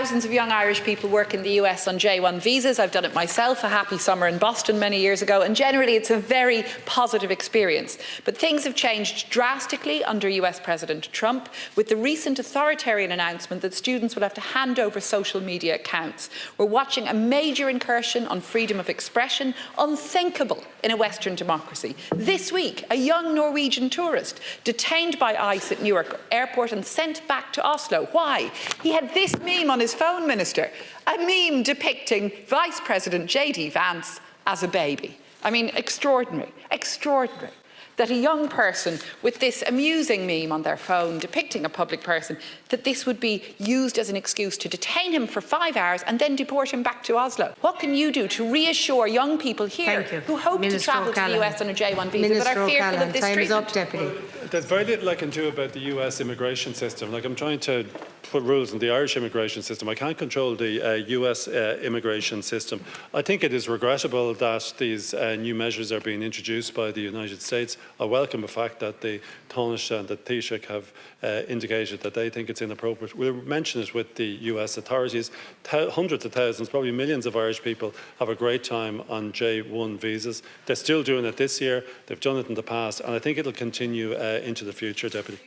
Thousands of young Irish people work in the US on J1 visas. I've done it myself, a happy summer in Boston many years ago, and generally it's a very positive experience. But things have changed drastically under US President Trump, with the recent authoritarian announcement that students will have to hand over social media accounts. We're watching a major incursion on freedom of expression, unthinkable in a Western democracy. This week, a young Norwegian tourist detained by ICE at Newark airport and sent back to Oslo. Why? He had this meme on his phone, Minister, a meme depicting Vice President JD Vance as a baby. I mean, extraordinary, extraordinary that a young person with this amusing meme on their phone depicting a public person, that this would be used as an excuse to detain him for 5 hours and then deport him back to Oslo. What can you do to reassure young people here who hope to travel to the US on a J1 visa but are fearful of this treatment? Time is up, Deputy. There's very little I can do about the US immigration system. Like, I'm trying to put rules in the Irish immigration system. I can't control the US immigration system. I think it is regrettable that these new measures are being introduced by the United States. I welcome the fact that the Taoiseach and the Taoiseach have indicated that they think it's inappropriate. We'll mention it with the US authorities. Hundreds of thousands, probably millions of Irish people have a great time on J1 visas. They're still doing it this year. They've done it in the past, and I think it'll continue into the future, Deputy.